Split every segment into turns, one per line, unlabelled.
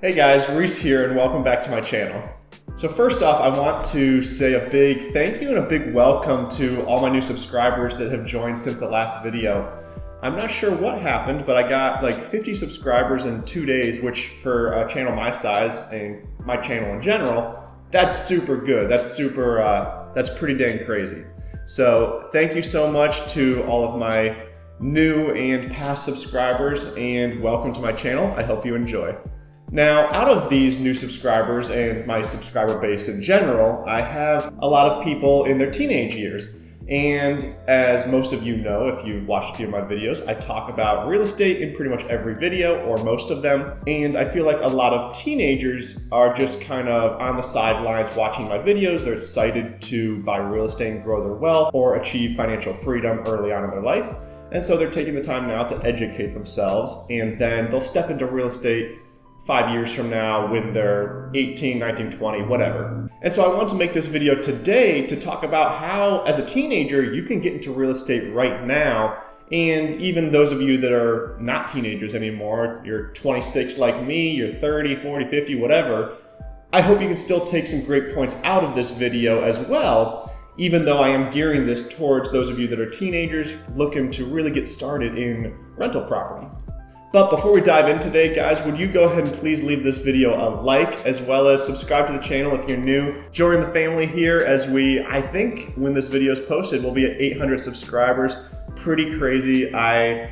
Hey guys, Reese here and welcome back to my channel. So first off, I want to say a big thank you and a big welcome to all my new subscribers that have joined since the last video. I'm not sure what happened, but I got like 50 subscribers in 2 days, which for a channel my size and my channel in general, that's super good. That's pretty dang crazy. So thank you so much to all of my new and past subscribers and welcome to my channel. I hope you enjoy. Now, out of these new subscribers and my subscriber base in general, I have a lot of people in their teenage years. And as most of you know, if you've watched a few of my videos, I talk about real estate in pretty much every video or most of them. And I feel like a lot of teenagers are just kind of on the sidelines watching my videos. They're excited to buy real estate and grow their wealth or achieve financial freedom early on in their life. And so they're taking the time now to educate themselves, and then they'll step into real estate 5 years from now when they're 18, 19, 20, whatever. And so I want to make this video today to talk about how, as a teenager, you can get into real estate right now. And even those of you that are not teenagers anymore, you're 26 like me, you're 30, 40, 50, whatever, I hope you can still take some great points out of this video as well, even though I am gearing this towards those of you that are teenagers looking to really get started in rental property. But before we dive in today, guys, would you go ahead and please leave this video a like, as well as subscribe to the channel if you're new. Join the family here as I think when this video is posted, we'll be at 800 subscribers. Pretty crazy. I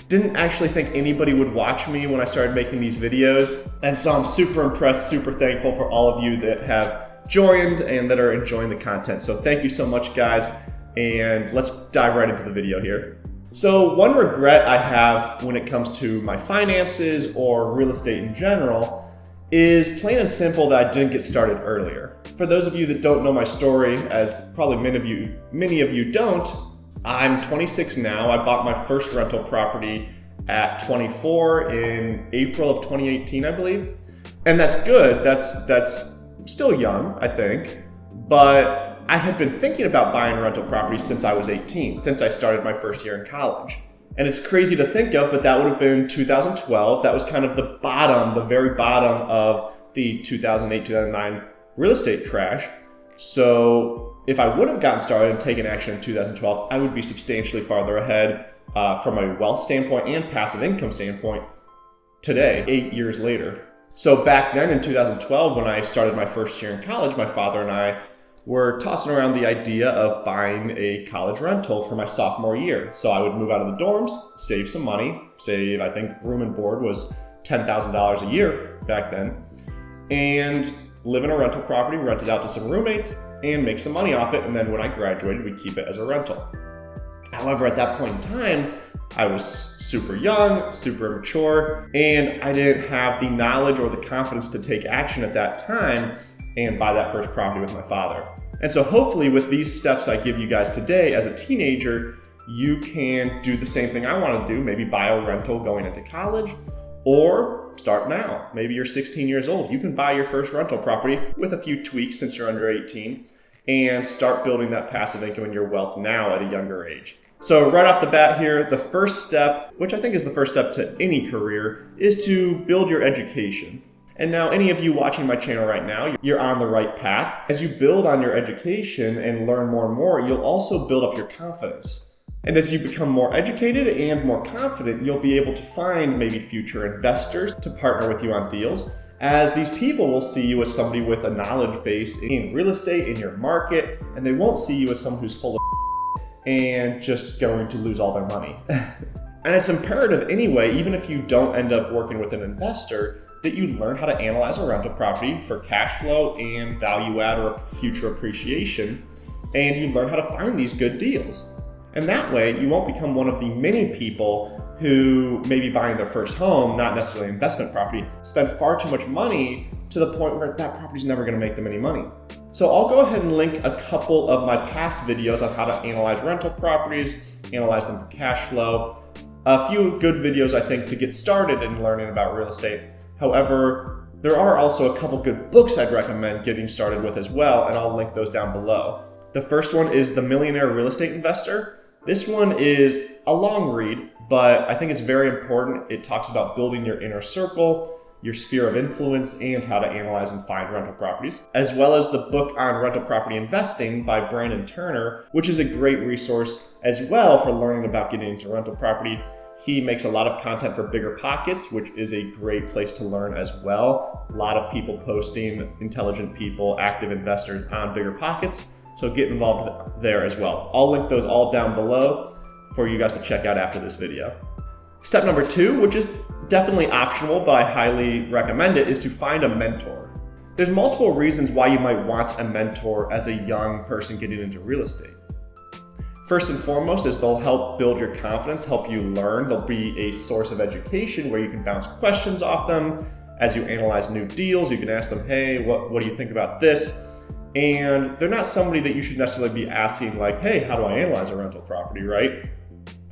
didn't actually think anybody would watch me when I started making these videos. And so I'm super impressed, super thankful for all of you that have joined and that are enjoying the content. So thank you so much, guys. And let's dive right into the video here. So one regret I have when it comes to my finances or real estate in general is plain and simple that I didn't get started earlier. For those of you that don't know my story, as probably many of you don't, I'm 26 now. I bought my first rental property at 24 in April of 2018, I believe. And that's good. That's still young, I think. But I had been thinking about buying rental properties since I was 18, since I started my first year in college. And it's crazy to think of, but that would have been 2012. That was kind of the very bottom of the 2008, 2009 real estate crash. So if I would have gotten started and taken action in 2012, I would be substantially farther ahead from a wealth standpoint and passive income standpoint today, 8 years later. So back then in 2012, when I started my first year in college, my father and I were tossing around the idea of buying a college rental for my sophomore year. So I would move out of the dorms, save some money, I think room and board was $10,000 a year back then, and live in a rental property, rent it out to some roommates, and make some money off it. And then when I graduated, we'd keep it as a rental. However, at that point in time, I was super young, super immature, and I didn't have the knowledge or the confidence to take action at that time and buy that first property with my father. And so hopefully with these steps I give you guys today as a teenager, you can do the same thing I want to do, maybe buy a rental going into college, or start now. Maybe you're 16 years old. You can buy your first rental property with a few tweaks since you're under 18 and start building that passive income and your wealth now at a younger age. So right off the bat here, the first step, which I think is the first step to any career, is to build your education. And now any of you watching my channel right now, you're on the right path. As you build on your education and learn more and more, you'll also build up your confidence. And as you become more educated and more confident, you'll be able to find maybe future investors to partner with you on deals, as these people will see you as somebody with a knowledge base in real estate, in your market, and they won't see you as someone who's full of and just going to lose all their money. And it's imperative anyway, even if you don't end up working with an investor, that you learn how to analyze a rental property for cash flow and value add or future appreciation, and you learn how to find these good deals. And that way, you won't become one of the many people who may be buying their first home, not necessarily investment property, spend far too much money to the point where that property's never gonna make them any money. So I'll go ahead and link a couple of my past videos on how to analyze rental properties, analyze them for cash flow. A few good videos, I think, to get started in learning about real estate. However, there are also a couple good books I'd recommend getting started with as well, and I'll link those down below. The first one is The Millionaire Real Estate Investor. This one is a long read, but I think it's very important. It talks about building your inner circle, your sphere of influence, and how to analyze and find rental properties, as well as the book on rental property investing by Brandon Turner, which is a great resource as well for learning about getting into rental property. He makes a lot of content for Bigger Pockets, which is a great place to learn as well. A lot of people posting, intelligent people, active investors on Bigger Pockets. So get involved there as well. I'll link those all down below for you guys to check out after this video. Step number 2, which is definitely optional, but I highly recommend it, is to find a mentor. There's multiple reasons why you might want a mentor as a young person getting into real estate. First and foremost is they'll help build your confidence, help you learn. They'll be a source of education where you can bounce questions off them. As you analyze new deals, you can ask them, hey, what do you think about this? And they're not somebody that you should necessarily be asking like, hey, how do I analyze a rental property, right?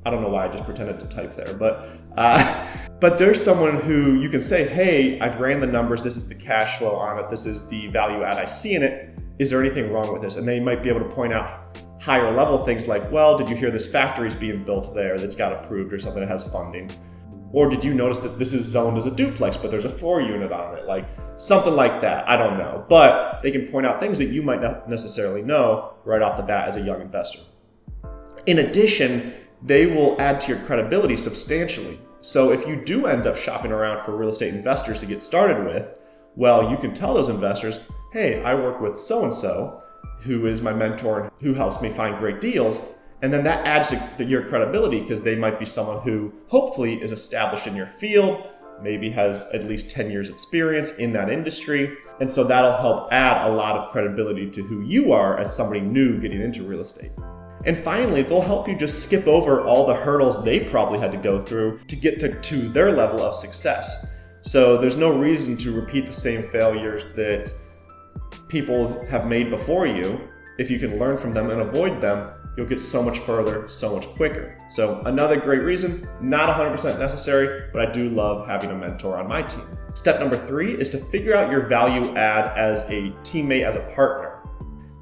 I don't know why I just pretended to type there, but there's someone who you can say, hey, I've ran the numbers, this is the cash flow on it, this is the value add I see in it, is there anything wrong with this? And they might be able to point out higher level things like, well, did you hear this factory's being built there that's got approved or something that has funding? Or did you notice that this is zoned as a duplex, but there's a 4-unit on it? Like something like that, I don't know. But they can point out things that you might not necessarily know right off the bat as a young investor. In addition, they will add to your credibility substantially. So if you do end up shopping around for real estate investors to get started with, well, you can tell those investors, hey, I work with so-and-so, who is my mentor and who helps me find great deals. And then that adds to your credibility because they might be someone who hopefully is established in your field, maybe has at least 10 years experience in that industry. And so that'll help add a lot of credibility to who you are as somebody new getting into real estate. And finally, they'll help you just skip over all the hurdles they probably had to go through to get to their level of success. So there's no reason to repeat the same failures that people have made before you. If you can learn from them and avoid them, you'll get so much further, so much quicker. So another great reason, not 100% necessary, but I do love having a mentor on my team. Step number 3 is to figure out your value add as a teammate, as a partner.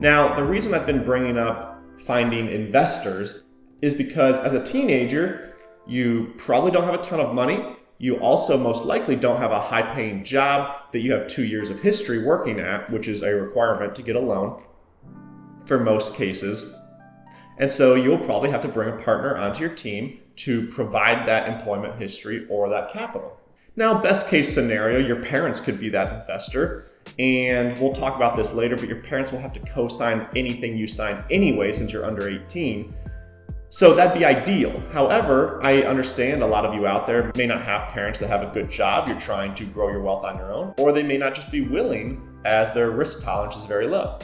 Now, the reason I've been bringing up finding investors is because as a teenager, you probably don't have a ton of money. You also most likely don't have a high-paying job that you have 2 years of history working at, which is a requirement to get a loan for most cases. And so you'll probably have to bring a partner onto your team to provide that employment history or that capital. Now, best case scenario, your parents could be that investor. And we'll talk about this later, but your parents will have to co-sign anything you sign anyway since you're under 18. So that'd be ideal. However, I understand a lot of you out there may not have parents that have a good job. You're trying to grow your wealth on your own, or they may not just be willing as their risk tolerance is very low.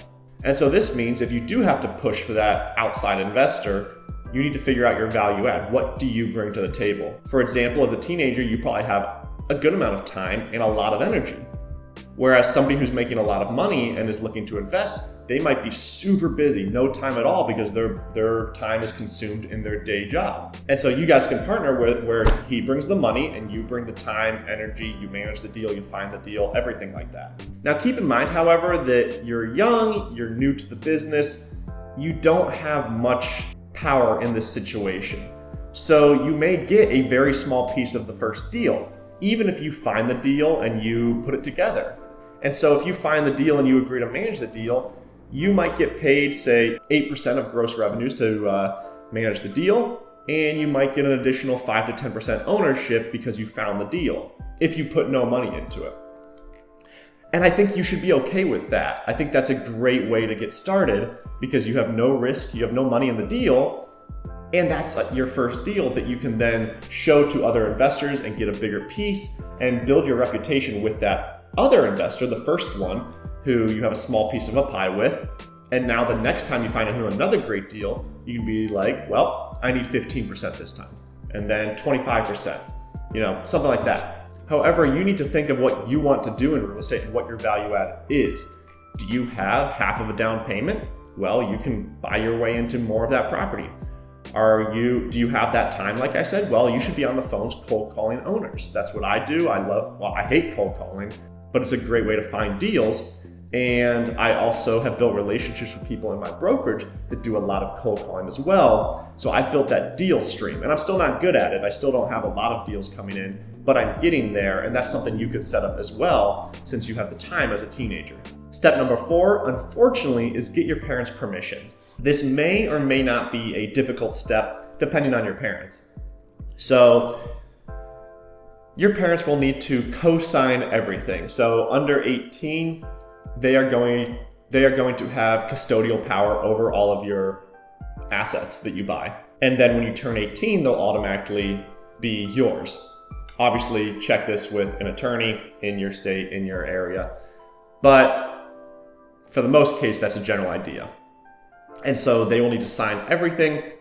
And so this means if you do have to push for that outside investor, you need to figure out your value add. What do you bring to the table? For example, as a teenager, you probably have a good amount of time and a lot of energy. Whereas somebody who's making a lot of money and is looking to invest, they might be super busy, no time at all because their time is consumed in their day job. And so you guys can partner where he brings the money and you bring the time, energy, you manage the deal, you find the deal, everything like that. Now keep in mind, however, that you're young, you're new to the business, you don't have much power in this situation. So you may get a very small piece of the first deal, even if you find the deal and you put it together. And so if you find the deal and you agree to manage the deal, you might get paid, say, 8% of gross revenues to manage the deal, and you might get an additional 5 to 10% ownership because you found the deal, if you put no money into it. And I think you should be okay with that. I think that's a great way to get started because you have no risk, you have no money in the deal, and that's your first deal that you can then show to other investors and get a bigger piece and build your reputation with that other investor, the first one, who you have a small piece of a pie with. And now the next time you find another great deal, you can be like, well, I need 15% this time, and then 25%, something like that. However, you need to think of what you want to do in real estate and what your value add is. Do you have half of a down payment? Well, you can buy your way into more of that property. Do you have that time? Like I said, well, you should be on the phones cold calling owners. That's what I do. I hate cold calling, but it's a great way to find deals. And I also have built relationships with people in my brokerage that do a lot of cold calling as well. So I've built that deal stream, and I'm still not good at it. I still don't have a lot of deals coming in, but I'm getting there, and that's something you could set up as well since you have the time as a teenager. Step number 4, unfortunately, is get your parents' permission. This may or may not be a difficult step depending on your parents. So your parents will need to co-sign everything. So under 18, they are going to have custodial power over all of your assets that you buy. And then when you turn 18, they'll automatically be yours. Obviously, check this with an attorney in your state, in your area. But for the most case, that's a general idea. And so they will need to sign everything.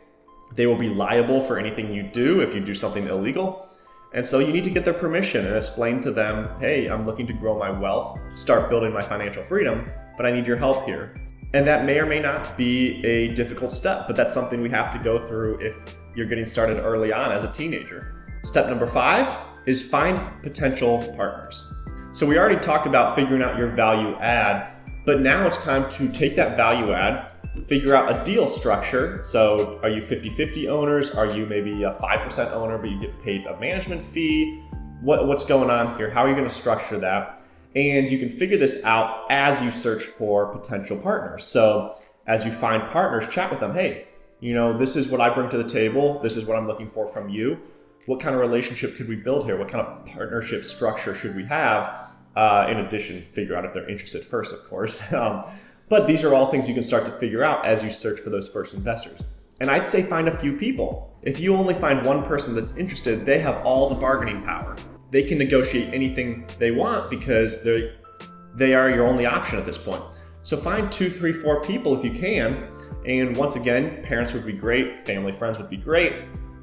They will be liable for anything you do if you do something illegal. And so you need to get their permission and explain to them, hey, I'm looking to grow my wealth, start building my financial freedom, but I need your help here. And that may or may not be a difficult step, but that's something we have to go through if you're getting started early on as a teenager. Step number 5 is find potential partners. So we already talked about figuring out your value add, but now it's time to take that value add, figure out a deal structure. So are you 50-50 owners? Are you maybe a 5% owner, but you get paid a management fee? What's going on here? How are you going to structure that? And you can figure this out as you search for potential partners. So as you find partners, chat with them. Hey, this is what I bring to the table. This is what I'm looking for from you. What kind of relationship could we build here? What kind of partnership structure should we have? In addition, figure out if they're interested first, of course. But these are all things you can start to figure out as you search for those first investors. And I'd say find a few people. If you only find one person that's interested, they have all the bargaining power. They can negotiate anything they want because they are your only option at this point. So find 2, 3, 4 people if you can. And once again, parents would be great, family, friends would be great,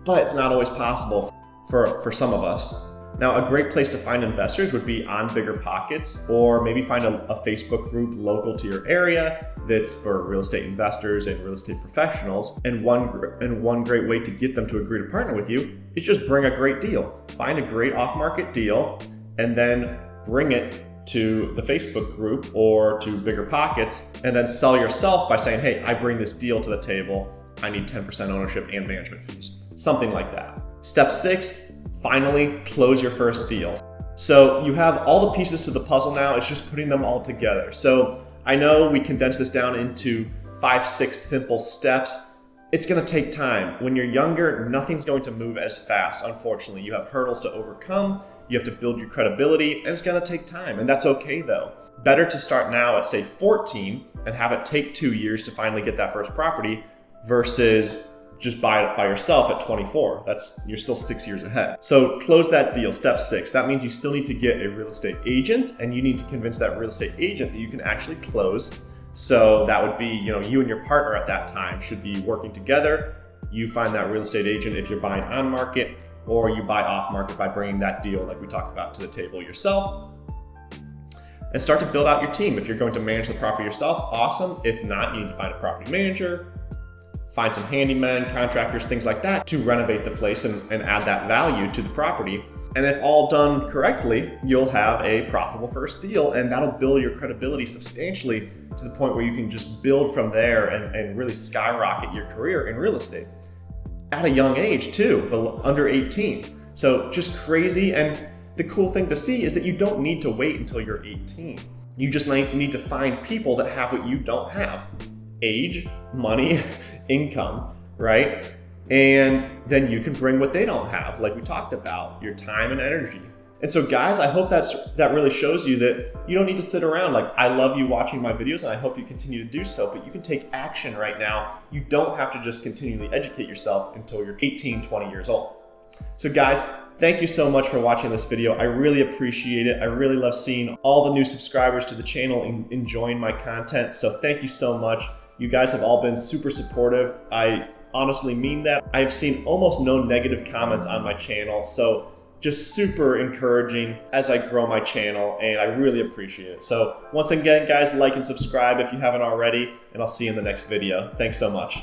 but it's not always possible for some of us. Now, a great place to find investors would be on BiggerPockets, or maybe find a Facebook group local to your area that's for real estate investors and real estate professionals. And one great way to get them to agree to partner with you is just bring a great deal. Find a great off-market deal and then bring it to the Facebook group or to BiggerPockets, and then sell yourself by saying, hey, I bring this deal to the table. I need 10% ownership and management fees. Something like that. Step 6. Finally, close your first deal. So you have all the pieces to the puzzle now, it's just putting them all together. So I know we condensed this down into 5, 6 simple steps. It's gonna take time. When you're younger, nothing's going to move as fast, unfortunately. You have hurdles to overcome, you have to build your credibility, and it's gonna take time, and that's okay though. Better to start now at say 14 and have it take 2 years to finally get that first property versus just buy it by yourself at 24. You're still 6 years ahead. So close that deal, step 6. That means you still need to get a real estate agent, and you need to convince that real estate agent that you can actually close. So that would be, you and your partner at that time should be working together. You find that real estate agent if you're buying on market, or you buy off market by bringing that deal like we talked about to the table yourself. And start to build out your team. If you're going to manage the property yourself, awesome. If not, you need to find a property manager, find some handymen, contractors, things like that to renovate the place and add that value to the property. And if all done correctly, you'll have a profitable first deal, and that'll build your credibility substantially to the point where you can just build from there and really skyrocket your career in real estate. At a young age too, but under 18. So just crazy. And the cool thing to see is that you don't need to wait until you're 18. You just need to find people that have what you don't have. Age, money, income, right? And then you can bring what they don't have, like we talked about, your time and energy. And so guys, I hope that really shows you that you don't need to sit around. Like, I love you watching my videos, and I hope you continue to do so, but you can take action right now. You don't have to just continually educate yourself until you're 18, 20 years old. So guys, thank you so much for watching this video. I really appreciate it. I really love seeing all the new subscribers to the channel and enjoying my content. So thank you so much. You guys have all been super supportive. I honestly mean that. I've seen almost no negative comments on my channel. So just super encouraging as I grow my channel, and I really appreciate it. So once again, guys, like and subscribe if you haven't already, and I'll see you in the next video. Thanks so much.